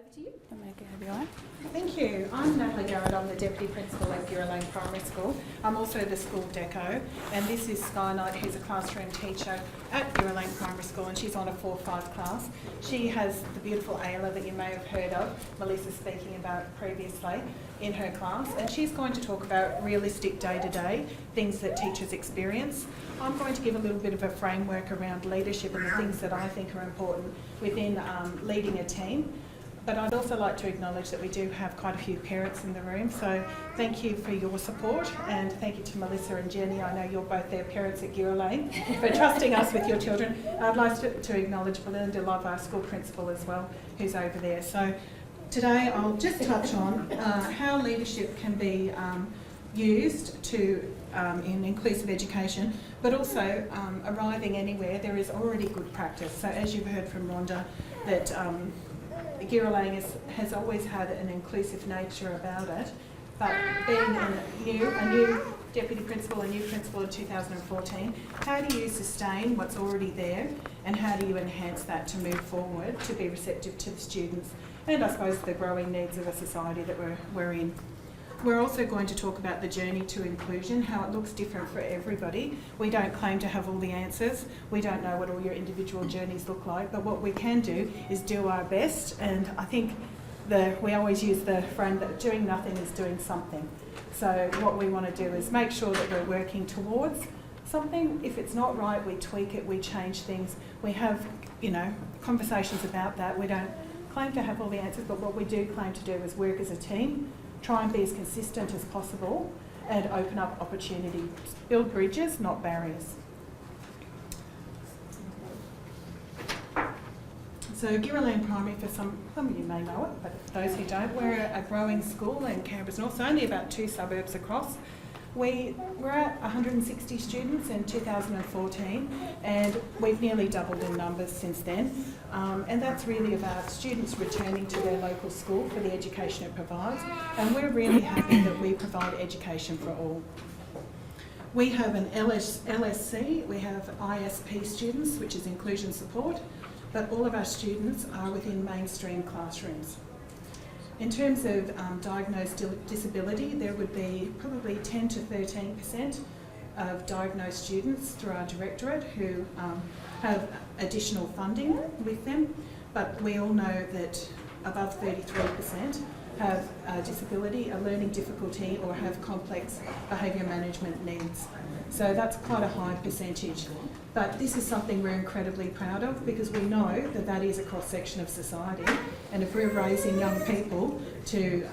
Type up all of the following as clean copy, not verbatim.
Over to you. Thank you. I'm Natalie Garret. I'm the Deputy Principal at Garret Primary School. I'm also the school deco, and this is Skylight, who's a classroom teacher at Garret Primary School, and she's on a 4-5 class. She has the beautiful Ayla that you may have heard of, Melissa speaking about previously, in her class, and she's going to talk about realistic day-to-day things that teachers experience. I'm going to give a little bit of a framework around leadership and the things that I think are important within leading a team. But I'd also like to acknowledge that we do have quite a few parents in the room, so thank you for your support, and thank you to Melissa and Jenny. I know you're both their parents at Garret for trusting us with your children. I'd like to acknowledge Belinda Love, our school principal as well, who's over there. So today I'll just touch on how leadership can be used to in inclusive education, but also arriving anywhere there is already good practice. So as you've heard from Rhonda, that Garret has always had an inclusive nature about it, but being a new deputy principal, a new principal in 2014, how do you sustain what's already there, and how do you enhance that to move forward to be receptive to the students and I suppose the growing needs of a society that we're in. We're also going to talk about the journey to inclusion, how it looks different for everybody. We don't claim to have all the answers. We don't know what all your individual journeys look like, but what we can do is do our best. And I think we always use the frame that doing nothing is doing something. So what we want to do is make sure that we're working towards something. If it's not right, we tweak it, we change things. We have, conversations about that. We don't claim to have all the answers, but what we do claim to do is work as a team, try and be as consistent as possible, and open up opportunity. Build bridges, not barriers. So Garret Primary, for some of you may know it, but for those who don't, we're a growing school in Canberra's north, so only about 2 suburbs across. We're at 160 students in 2014, and we've nearly doubled in numbers since then. And that's really about students returning to their local school for the education it provides, and we're really happy that we provide education for all. We have an LSC, we have ISP students, which is inclusion support, but all of our students are within mainstream classrooms. In terms of diagnosed disability, there would be probably 10 to 13% of diagnosed students through our directorate who have additional funding with them, but we all know that above 33% have a disability, a learning difficulty, or have complex behaviour management needs. So that's quite a high percentage. But this is something we're incredibly proud of, because we know that that is a cross-section of society, and if we're raising young people to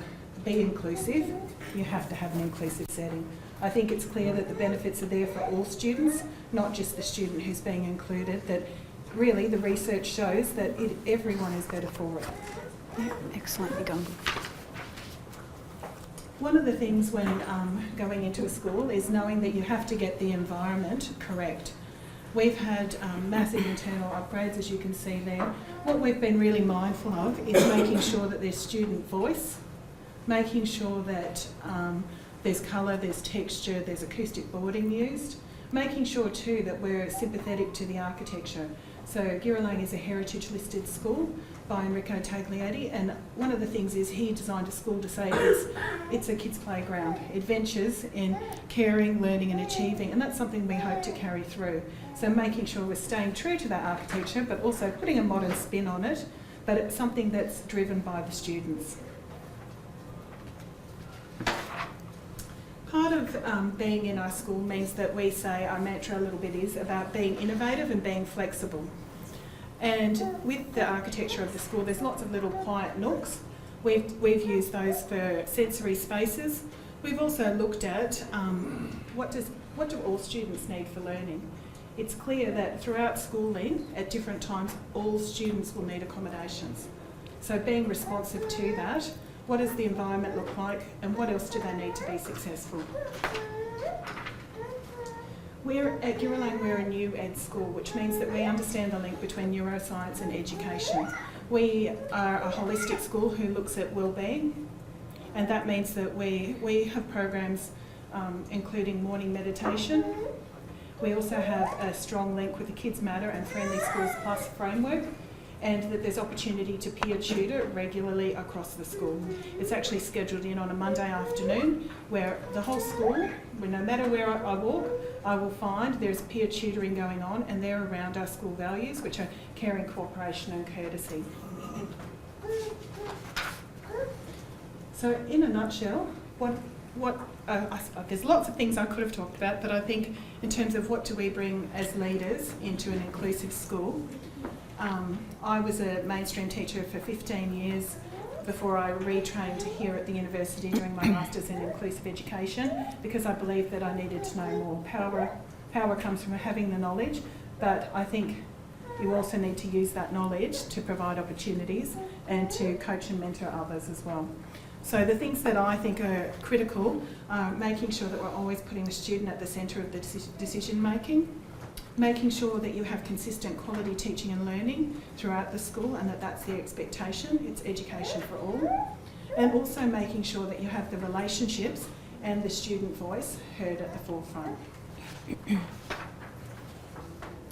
be inclusive, you have to have an inclusive setting. I think it's clear that the benefits are there for all students, not just the student who's being included, that really the research shows that everyone is better for it. Yeah, excellently done. One of the things when going into a school is knowing that you have to get the environment correct. We've had massive internal upgrades, as you can see there. What we've been really mindful of is making sure that there's student voice, making sure that there's colour, there's texture, there's acoustic boarding used, making sure too that we're sympathetic to the architecture. So Garret is a heritage listed school by Enrico Tagliati, and one of the things is he designed a school to say it's a kids' playground. It ventures in caring, learning and achieving, and that's something we hope to carry through. So making sure we're staying true to that architecture, but also putting a modern spin on it, but it's something that's driven by the students. Part of being in our school means that we say our mantra a little bit is about being innovative and being flexible. And with the architecture of the school, there's lots of little quiet nooks. We've used those for sensory spaces. We've also looked at what do all students need for learning. It's clear that throughout schooling, at different times, all students will need accommodations. So being responsive to that, what does the environment look like, and what else do they need to be successful? At Garret, we're a new ed school, which means that we understand the link between neuroscience and education. We are a holistic school who looks at wellbeing, and that means that we have programs including morning meditation. We also have a strong link with the Kids Matter and Friendly Schools Plus framework, and that there's opportunity to peer tutor regularly across the school. It's actually scheduled in on a Monday afternoon where the whole school, where no matter where I walk, I will find there's peer tutoring going on, and they're around our school values, which are caring, cooperation and courtesy. So in a nutshell, there's lots of things I could have talked about, but I think in terms of what do we bring as leaders into an inclusive school, I was a mainstream teacher for 15 years before I retrained here at the university doing my Masters in Inclusive Education, because I believed that I needed to know more. Power comes from having the knowledge, but I think you also need to use that knowledge to provide opportunities and to coach and mentor others as well. So the things that I think are critical are making sure that we're always putting the student at the centre of the decision making, making sure that you have consistent quality teaching and learning throughout the school, and that's the expectation. It's education for all. And also making sure that you have the relationships and the student voice heard at the forefront.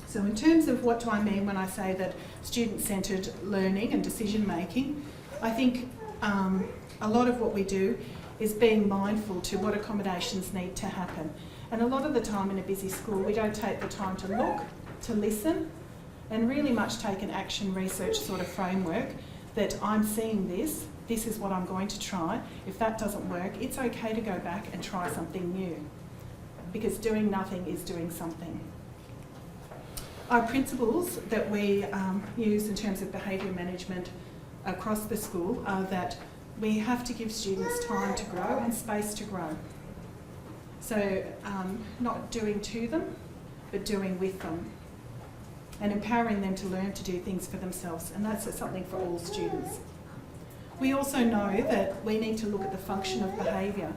So in terms of what do I mean when I say that student-centred learning and decision making, I think a lot of what we do is being mindful to what accommodations need to happen. And a lot of the time in a busy school, we don't take the time to look, to listen, and really much take an action research sort of framework that I'm seeing this is what I'm going to try. If that doesn't work, it's okay to go back and try something new, because doing nothing is doing something. Our principles that we use in terms of behaviour management across the school are that we have to give students time to grow and space to grow. So not doing to them, but doing with them, and empowering them to learn to do things for themselves, and that's something for all students. We also know that we need to look at the function of behaviour.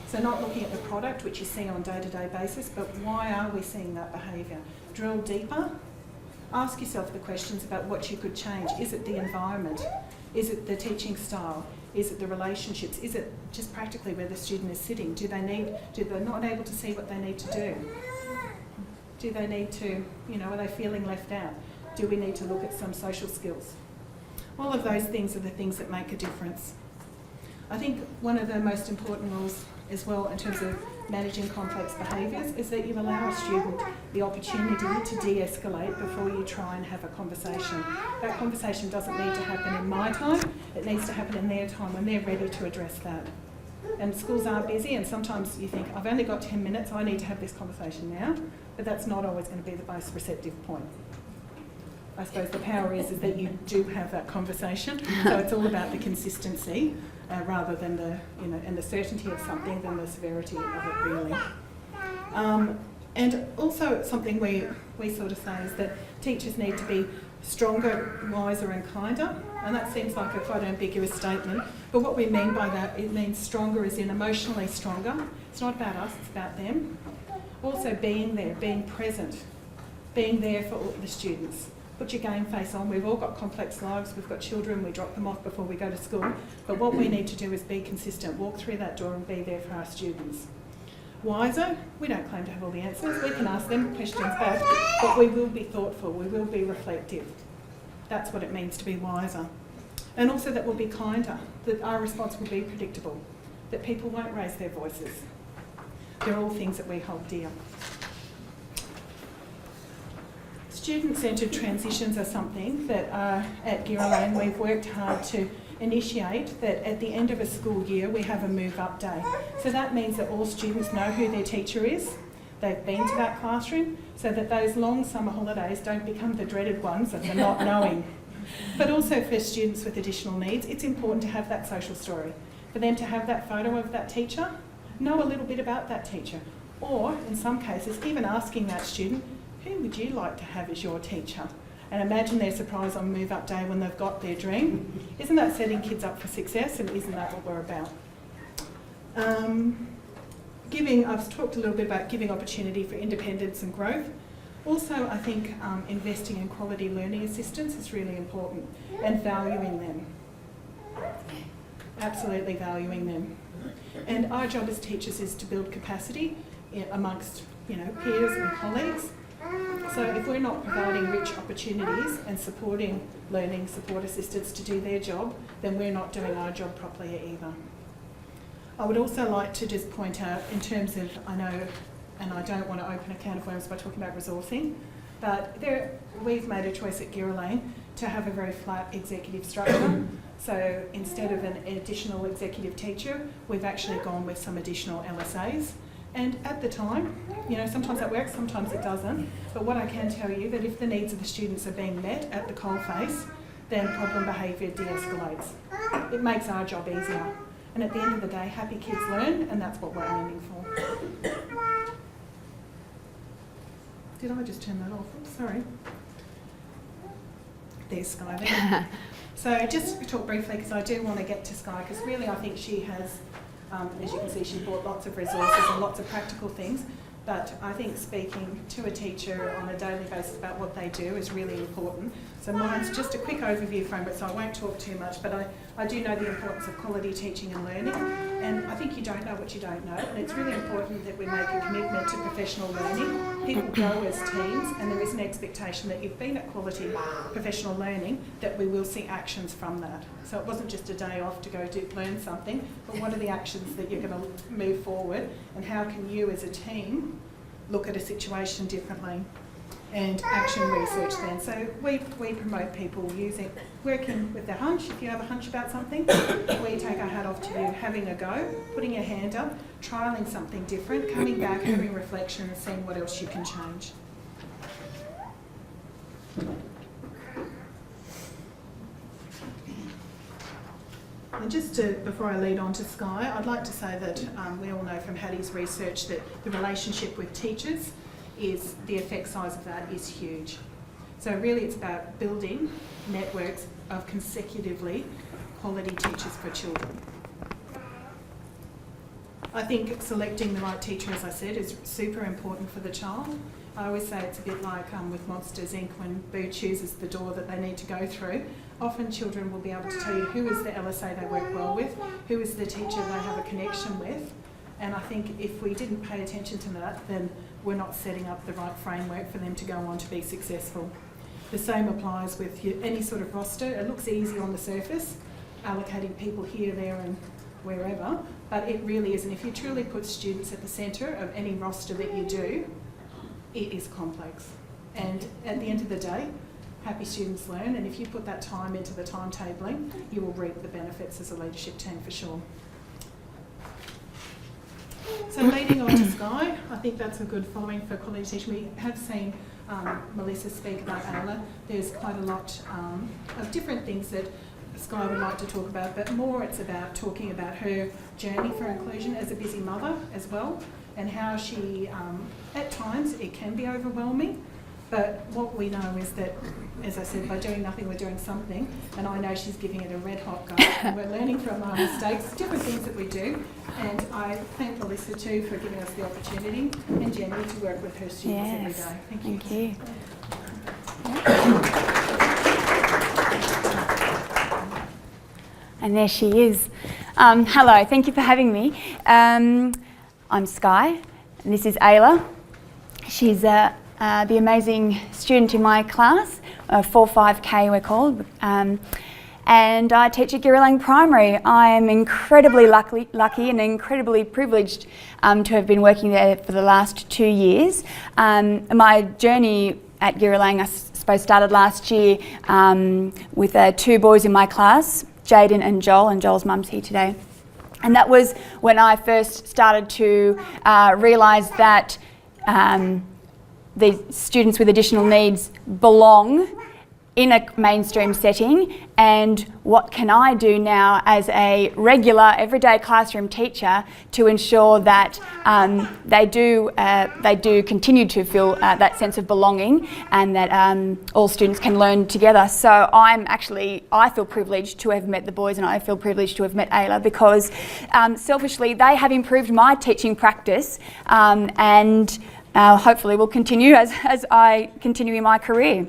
So not looking at the product, which you see on a day-to-day basis, but why are we seeing that behaviour? Drill deeper. Ask yourself the questions about what you could change. Is it the environment? Is it the teaching style? Is it the relationships? Is it just practically where the student is sitting? Do they not able to see what they need to do? Do they need to, are they feeling left out? Do we need to look at some social skills? All of those things are the things that make a difference. I think one of the most important rules as well in terms of managing complex behaviours is that you allow a student the opportunity to de-escalate before you try and have a conversation. That conversation doesn't need to happen in my time, it needs to happen in their time when they're ready to address that. And schools are busy, and sometimes you think, I've only got 10 minutes, I need to have this conversation now, but that's not always going to be the most receptive point. I suppose the power is that you do have that conversation, so it's all about the consistency rather than and the certainty of something than the severity of it really. And also something we sort of say is that teachers need to be stronger, wiser and kinder, and that seems like a quite ambiguous statement, but what we mean by that, it means stronger as in emotionally stronger. It's not about us, it's about them. Also being there, being present, being there for all the students. Put your game face on. We've all got complex lives. We've got children. We drop them off before we go to school. But what we need to do is be consistent, walk through that door and be there for our students. Wiser, we don't claim to have all the answers. We can ask them questions back, but we will be thoughtful. We will be reflective. That's what it means to be wiser. And also that we'll be kinder, that our response will be predictable, that people won't raise their voices. They're all things that we hold dear. Student-centred transitions are something that at Garret Lane we've worked hard to initiate, that at the end of a school year we have a move-up day. So that means that all students know who their teacher is, they've been to that classroom, so that those long summer holidays don't become the dreaded ones of the not knowing. But also for students with additional needs, it's important to have that social story, for them to have that photo of that teacher, know a little bit about that teacher, or in some cases even asking that student, who would you like to have as your teacher? And imagine their surprise on move-up day when they've got their dream. Isn't that setting kids up for success, and isn't that what we're about? I've talked a little bit about giving opportunity for independence and growth. Also, I think investing in quality learning assistants is really important, and valuing them. Absolutely valuing them. And our job as teachers is to build capacity amongst peers and colleagues, So if we're not providing rich opportunities and supporting learning support assistants to do their job, then we're not doing our job properly either. I would also like to just point out in terms of, I know, and I don't want to open a can of worms by talking about resourcing, but we've made a choice at Garret to have a very flat executive structure. So instead of an additional executive teacher, we've actually gone with some additional LSAs. And at the time, sometimes that works, sometimes it doesn't. But what I can tell you that if the needs of the students are being met at the coalface, then problem behaviour de-escalates. It makes our job easier. And at the end of the day, happy kids learn, and that's what we're aiming for. Did I just turn that off? Oops, sorry. There's Sky there. So just to talk briefly, because I do want to get to Sky, because really I think she has, as you can see, she brought lots of resources and lots of practical things. But I think speaking to a teacher on a daily basis about what they do is really important. So mine's just a quick overview from it, so I won't talk too much, but I do know the importance of quality teaching and learning. And I think you don't know what you don't know, and it's really important that we make a commitment to professional learning. People go as teams, and there is an expectation that you've been at quality professional learning, that we will see actions from that. So it wasn't just a day off to go learn something, but what are the actions that you're going to move forward, and how can you as a team look at a situation differently? And action research then. So we promote people working with their hunch. If you have a hunch about something, we take our hat off to you, having a go, putting your hand up, trialling something different, coming back, having reflection and seeing what else you can change. And just before I lead on to Sky, I'd like to say that we all know from Hattie's research that the relationship with teachers the effect size of that is huge. So really it's about building networks of consecutively quality teachers for children. I think selecting the right teacher, as I said, is super important for the child. I always say it's a bit like with Monsters Inc. when Boo chooses the door that they need to go through. Often children will be able to tell you who is the LSA they work well with, who is the teacher they have a connection with. And I think if we didn't pay attention to that, then we're not setting up the right framework for them to go on to be successful. The same applies with any sort of roster. It looks easy on the surface, allocating people here, there and wherever, but it really isn't. If you truly put students at the centre of any roster that you do, it is complex. And at the end of the day, happy students learn, and if you put that time into the timetabling, you will reap the benefits as a leadership team for sure. So leading on to Sky, I think that's a good following for quality teaching. We have seen Melissa speak about Ayla. There's quite a lot of different things that Sky would like to talk about, but more it's about talking about her journey for inclusion as a busy mother as well, and how she, at times, it can be overwhelming. But what we know is that, as I said, by doing nothing, we're doing something. And I know she's giving it a red hot go. And we're learning from our mistakes, different things that we do. And I thank Melissa too for giving us the opportunity, and Jenny to work with her students every day. Thank you. Thank you. And there she is. Hello, thank you for having me. I'm Sky, and this is Ayla. She's the amazing student in my class, 4-5K we're called, and I teach at Garret Primary. I am incredibly lucky and incredibly privileged to have been working there for the last 2 years. My journey at Garret, I suppose, started last year with 2 boys in my class, Jaden and Joel's mum's here today. And that was when I first started to realise that the students with additional needs belong in a mainstream setting, and what can I do now as a regular everyday classroom teacher to ensure that they do continue to feel that sense of belonging, and that all students can learn together. So I feel privileged to have met the boys, and I feel privileged to have met Ayla, because selfishly they have improved my teaching practice, and hopefully will continue as I continue in my career.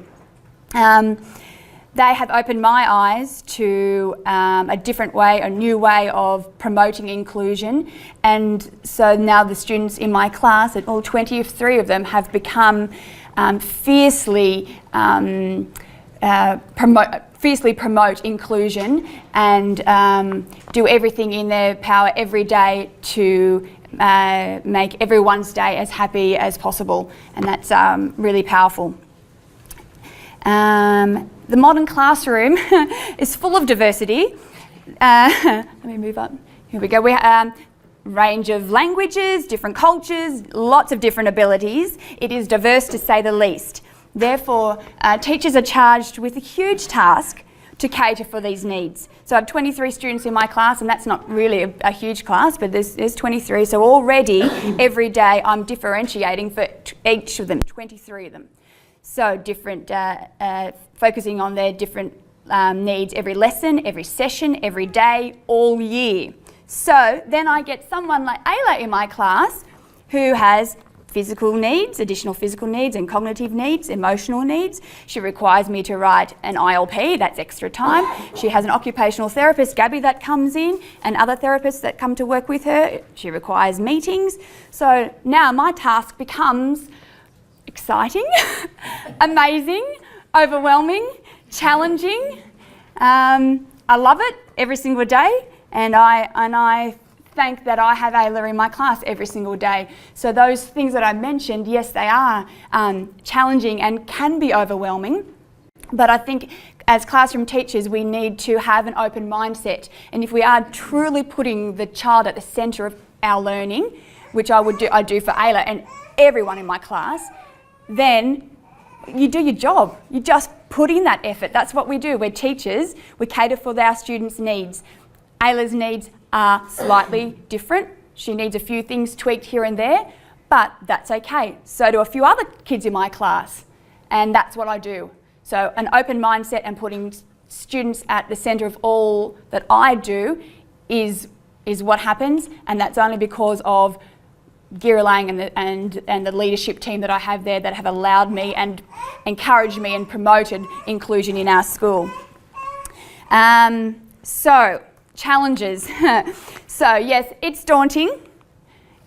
They have opened my eyes to a different way, a new way of promoting inclusion, and so now the students in my class, all 23 of them, have become fiercely promote inclusion and do everything in their power every day to make everyone's day as happy as possible, and that's really powerful. The modern classroom is full of diversity. Let me move up. Here we go. We range of languages, different cultures, lots of different abilities. It is diverse to say the least. Therefore, teachers are charged with a huge task to cater for these needs. So I have 23 students in my class, and that's not really a huge class, but there's 23. So already, every day, I'm differentiating for each of them, 23 of them. So different, focusing on their different needs every lesson, every session, every day, all year. So then I get someone like Ayla in my class who has physical needs, additional physical needs and cognitive needs, emotional needs. She requires me to write an ILP, that's extra time. She has an occupational therapist, Gabby, that comes in, and other therapists that come to work with her. She requires meetings. So now my task becomes exciting, amazing, overwhelming, challenging. I love it every single day, and I thank that I have Ayla in my class every single day. So those things that I mentioned, yes, they are challenging and can be overwhelming, but I think as classroom teachers we need to have an open mindset, and if we are truly putting the child at the centre of our learning, which I do for Ayla and everyone in my class, then you do your job. You just put in that effort. That's what we do. We're teachers. We cater for our students' needs. Ayla's needs are slightly different. She needs a few things tweaked here and there, but that's okay. So do a few other kids in my class, and that's what I do. So an open mindset and putting students at the centre of all that I do is what happens, and that's only because of Girralang and the leadership team that I have there that have allowed me and encouraged me and promoted inclusion in our school. So, challenges. So yes, it's daunting.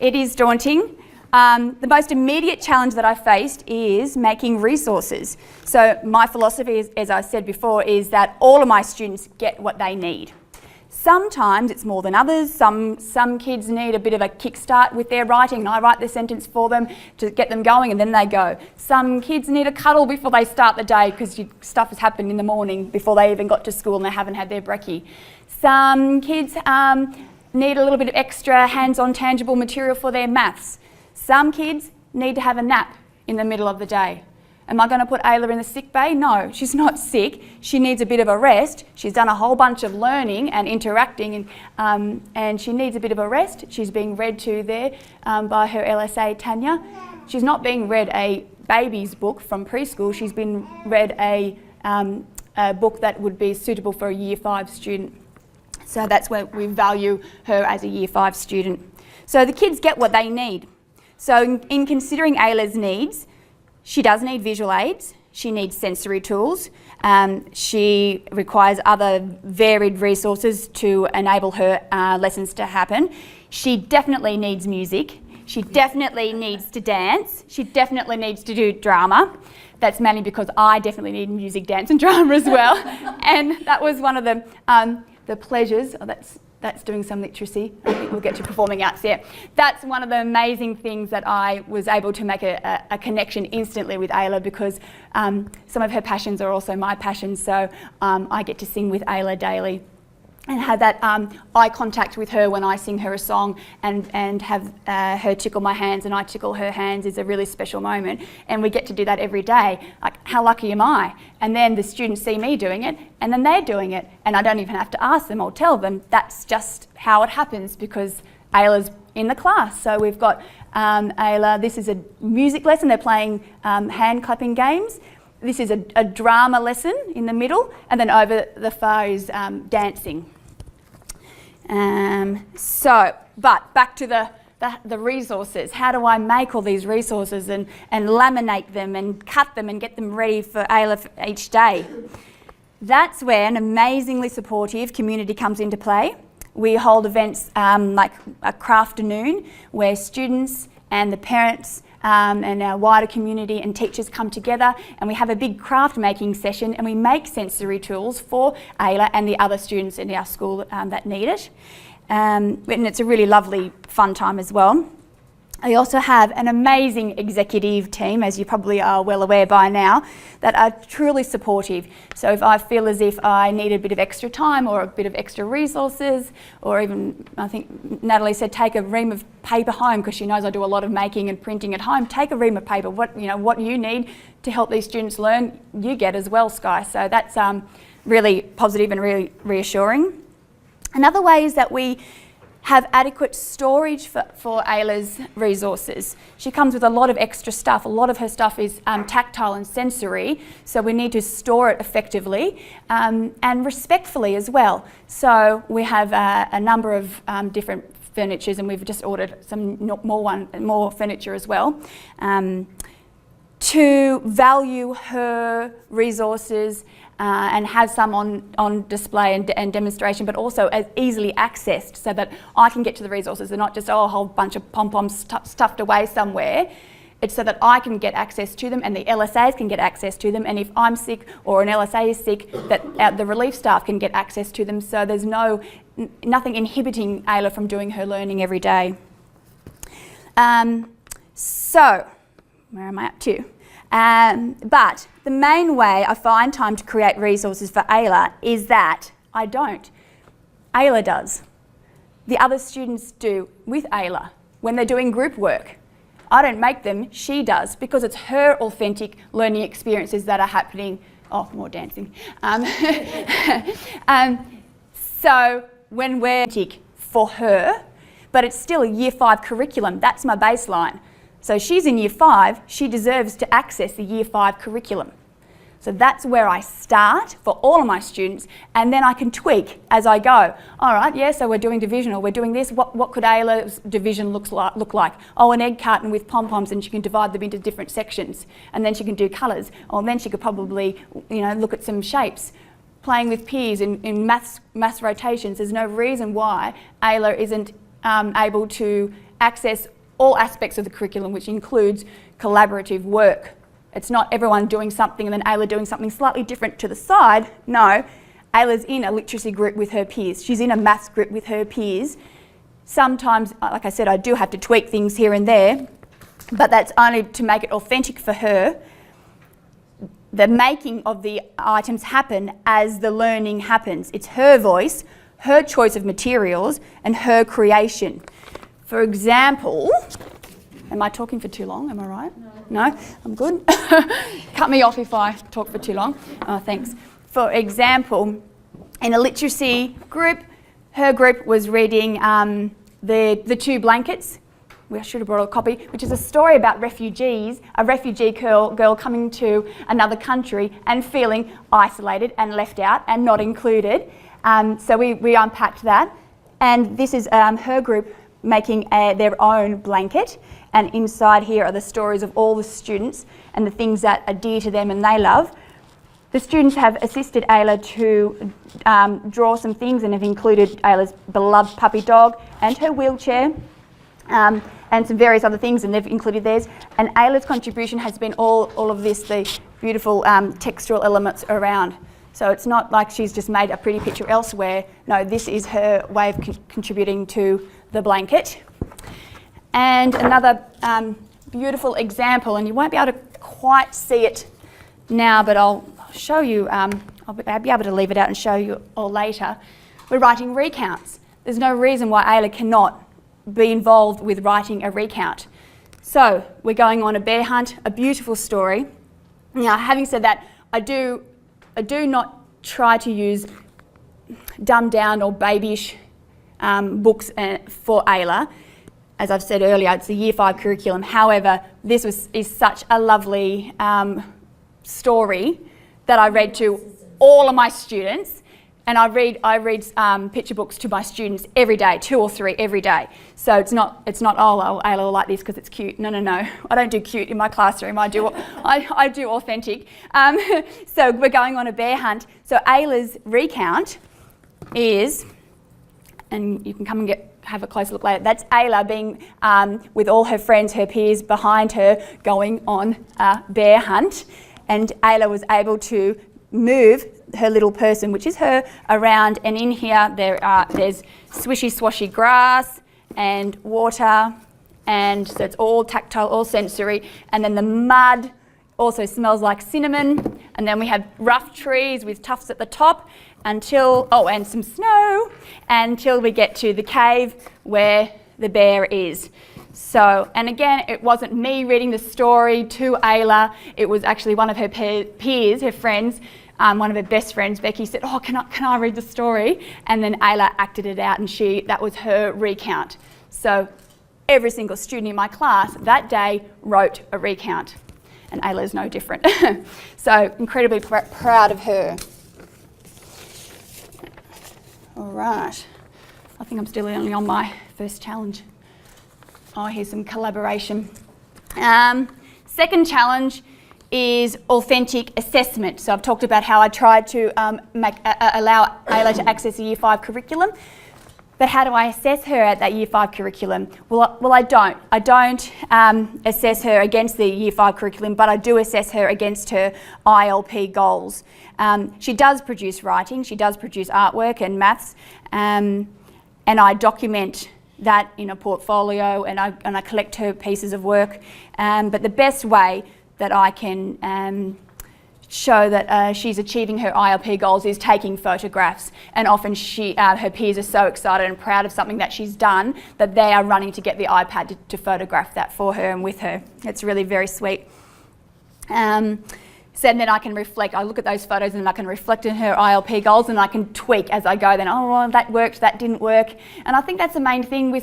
It is daunting. The most immediate challenge that I faced is making resources. So my philosophy, is, as I said before, is that all of my students get what they need. Sometimes it's more than others. Some kids need a bit of a kickstart with their writing, and I write the sentence for them to get them going, and then they go. Some kids need a cuddle before they start the day because stuff has happened in the morning before they even got to school and they haven't had their brekkie. Some kids need a little bit of extra hands-on tangible material for their maths. Some kids need to have a nap in the middle of the day. Am I going to put Ayla in the sick bay? No, she's not sick. She needs a bit of a rest. She's done a whole bunch of learning and interacting, and she needs a bit of a rest. She's being read to there by her LSA, Tanya. She's not being read a baby's book from preschool. She's been read a book that would be suitable for a Year 5 student. So that's where we value her as a Year 5 student. So the kids get what they need. So in considering Ayla's needs, she does need visual aids, she needs sensory tools, she requires other varied resources to enable her lessons to happen. She definitely needs music, she definitely needs to dance, she definitely needs to do drama. That's mainly because I definitely need music, dance and drama as well. And that was one of the pleasures, that's doing some literacy. I think we'll get to performing arts there. That's one of the amazing things that I was able to make a connection instantly with Ayla, because some of her passions are also my passions. So I get to sing with Ayla daily and have that eye contact with her when I sing her a song, and have her tickle my hands and I tickle her hands is a really special moment. And we get to do that every day. Like, how lucky am I? And then the students see me doing it, and then they're doing it, and I don't even have to ask them or tell them. That's just how it happens because Ayla's in the class. So we've got Ayla, this is a music lesson. They're playing hand clapping games. This is a drama lesson in the middle, and then over the far is dancing. But back to the resources. How do I make all these resources and laminate them and cut them and get them ready for Ayla for each day? That's where an amazingly supportive community comes into play. We hold events like a crafternoon where students and the parents and our wider community and teachers come together, and we have a big craft making session, and we make sensory tools for Ayla and the other students in our school that need it. And it's a really lovely, fun time as well. I also have an amazing executive team, as you probably are well aware by now, that are truly supportive. So if I feel as if I need a bit of extra time or a bit of extra resources, or even, I think Natalie said, take a ream of paper home, because she knows I do a lot of making and printing at home. Take a ream of paper. What you need to help these students learn, you get as well, Sky. So that's really positive and really reassuring. Another way is that we have adequate storage for Ayla's resources. She comes with a lot of extra stuff. A lot of her stuff is tactile and sensory, so we need to store it effectively and respectfully as well. So we have a number of different furnitures, and we've just ordered some more furniture as well. To value her resources and have some on display and demonstration, but also as easily accessed, so that I can get to the resources. They're not just a whole bunch of pom-poms stuffed away somewhere. It's so that I can get access to them and the LSAs can get access to them, and if I'm sick or an LSA is sick, that the relief staff can get access to them, so there's nothing inhibiting Ayla from doing her learning every day. So, where am I up to? But the main way I find time to create resources for Ayla is that I don't. Ayla does. The other students do with Ayla when they're doing group work. I don't make them, she does, because it's her authentic learning experiences that are happening. Oh, more dancing. So when we're for her, but it's still a Year 5 curriculum, that's my baseline. So she's in Year 5, she deserves to access the Year 5 curriculum. So that's where I start for all of my students, and then I can tweak as I go. All right, yeah, so we're doing divisional, we're doing this. What could Ayla's division look like? Oh, an egg carton with pom-poms, and she can divide them into different sections, and then she can do colours. Or then she could probably, look at some shapes. Playing with peers in maths rotations. There's no reason why Ayla isn't able to access all aspects of the curriculum, which includes collaborative work. It's not everyone doing something and then Ayla doing something slightly different to the side. No, Ayla's in a literacy group with her peers. She's in a maths group with her peers. Sometimes, like I said, I do have to tweak things here and there, but that's only to make it authentic for her. The making of the items happen as the learning happens. It's her voice, her choice of materials, and her creation. For example, am I talking for too long? Am I right? No? I'm good? Cut me off if I talk for too long. Oh, thanks. For example, in a literacy group, her group was reading the Two Blankets. I should have brought a copy, which is a story about refugees, a refugee girl coming to another country and feeling isolated and left out and not included. So we unpacked that. And this is her group making their own blanket, and inside here are the stories of all the students and the things that are dear to them and they love. The students have assisted Ayla to draw some things and have included Ayla's beloved puppy dog and her wheelchair and some various other things, and they've included theirs. And Ayla's contribution has been all of this, the beautiful textural elements around. So it's not like she's just made a pretty picture elsewhere. No, this is her way of contributing to the blanket. And another beautiful example, and you won't be able to quite see it now, but I'll show you, I'll be able to leave it out and show you all later. We're writing recounts. There's no reason why Ayla cannot be involved with writing a recount. So we're going on a bear hunt, a beautiful story. Now, having said that, I do not try to use dumbed down or babyish books for Ayla. As I've said earlier, it's a Year 5 curriculum. However, this is such a lovely story that I read to all of my students, and I read picture books to my students every day, 2 or 3 every day. So it's not oh, Ayla will like this because it's cute. No. I don't do cute in my classroom. I do authentic. So we're going on a bear hunt. So Ayla's recount is and you can come and have a closer look later. That's Ayla being with all her friends, her peers behind her, going on a bear hunt. And Ayla was able to move her little person, which is her, around. And in here there's swishy swashy grass and water, and so it's all tactile, all sensory. And then the mud also smells like cinnamon. And then we have rough trees with tufts at the top and some snow, until we get to the cave where the bear is. So, and again, it wasn't me reading the story to Ayla, it was actually one of her peers, her friends, one of her best friends, Becky, said, "Oh, can I read the story?" And then Ayla acted it out, and that was her recount. So every single student in my class that day wrote a recount, and Ayla's no different. So incredibly proud of her. All right, I think I'm still only on my first challenge. Oh, here's some collaboration. Second challenge is authentic assessment. So I've talked about how I tried to allow Ayla to access the Year 5 curriculum. But how do I assess her at that Year 5 curriculum? Well, I don't. I don't assess her against the Year 5 curriculum, but I do assess her against her ILP goals. She does produce writing, she does produce artwork and maths, and I document that in a portfolio, and I collect her pieces of work. But the best way that I can show that she's achieving her ILP goals is taking photographs, and often her peers are so excited and proud of something that she's done that they are running to get the iPad to photograph that for her and with her. It's really very sweet. So then I can reflect, I look at those photos and I can reflect on her ILP goals, and I can tweak as I go. Then, well, that worked, that didn't work. And I think that's the main thing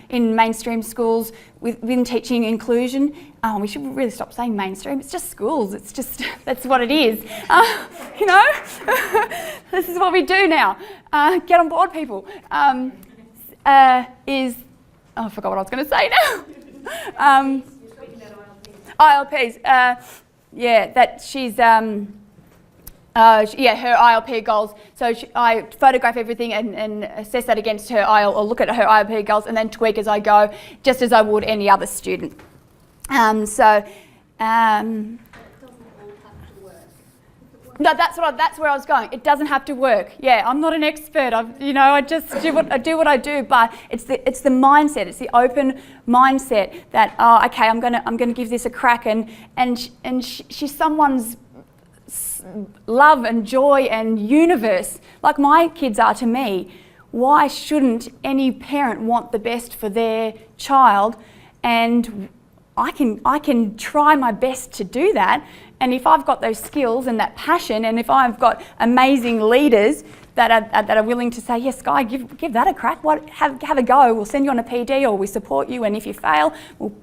in mainstream schools within teaching inclusion. We should really stop saying mainstream. It's just schools. It's just, that's what it is. This is what we do now. Get on board, people. I forgot what I was going to say now. ILPs. That she's, her ILP goals. So I photograph everything and assess that against her or look at her ILP goals, and then tweak as I go, just as I would any other student. No, that's where I was going. It doesn't have to work. Yeah, I'm not an expert. I just do what I do. But it's the mindset. It's the open mindset that okay, I'm gonna give this a crack, and she's someone's love and joy and universe, like my kids are to me. Why shouldn't any parent want the best for their child? And I can try my best to do that. And if I've got those skills and that passion, and if I've got amazing leaders that are willing to say, yes, Guy, give that a crack. Have a go. We'll send you on a PD, or we support you. And if you fail, we'll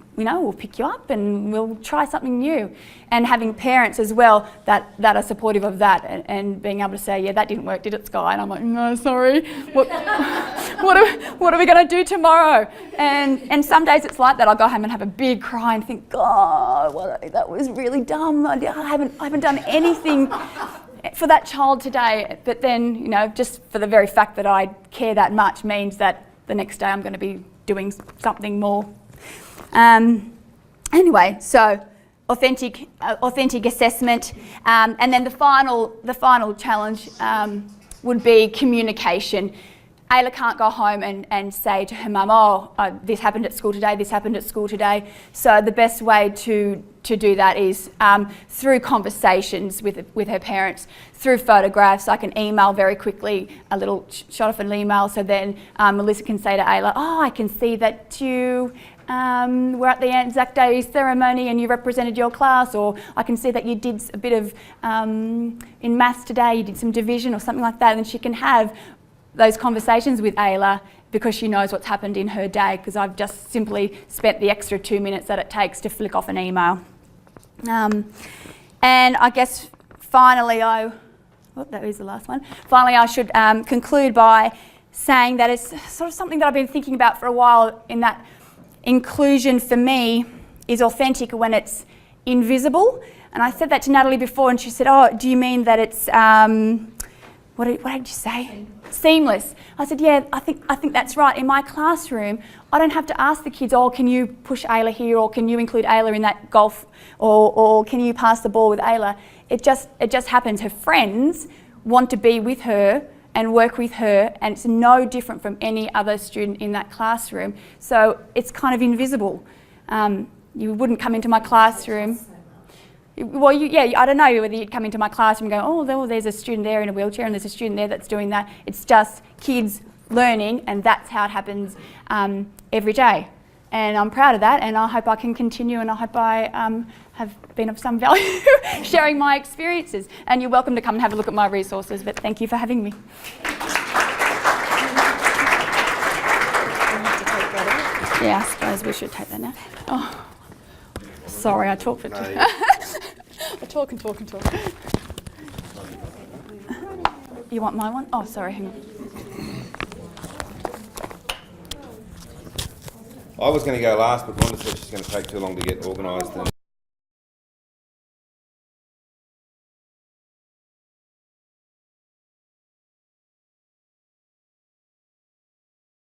pick you up and we'll try something new. And having parents as well that are supportive of that, and being able to say, yeah, that didn't work, did it, Sky? And I'm like, no, sorry. What are we going to do tomorrow? And some days it's like that. I'll go home and have a big cry and think, God, that was really dumb. I haven't done anything for that child today. But then, just for the very fact that I care that much means that the next day I'm going to be doing something more. Anyway, so authentic assessment, and then the final challenge would be communication. Ayla can't go home and say to her mum, this happened at school today, this happened at school today. So the best way to do that is through conversations with her parents, through photographs. I can email very quickly, a little shot of an email, so then Melissa can say to Ayla, I can see that you were at the Anzac Day ceremony and you represented your class, or I can see that you did a bit of, in maths today, you did some division or something like that, and she can have those conversations with Ayla because she knows what's happened in her day, because I've just simply spent the extra 2 minutes that it takes to flick off an email. And I guess finally that is the last one. Finally, I should conclude by saying that it's sort of something that I've been thinking about for a while, in that inclusion for me is authentic when it's invisible. And I said that to Natalie before, and she said, do you mean that it's, what did you say? seamless. I said, yeah, I think that's right. In my classroom, I don't have to ask the kids, oh, can you push Ayla here, or can you include Ayla in that golf, or can you pass the ball with Ayla? It just happens. Her friends want to be with her and work with her, and it's no different from any other student in that classroom. So it's kind of invisible. You wouldn't come into my classroom. Well, I don't know whether you'd come into my classroom and go, oh, there's a student there in a wheelchair and there's a student there that's doing that. It's just kids learning, and that's how it happens every day. And I'm proud of that, and I hope I can continue, and I hope I have been of some value sharing my experiences. And you're welcome to come and have a look at my resources, but thank you for having me. Yeah, I suppose we should take that now. Oh, sorry, I talk for too long. I talk and talk and talk. You want my one? Oh, sorry, hang on. I was going to go last, but Wanda said she's going to take too long to get organised.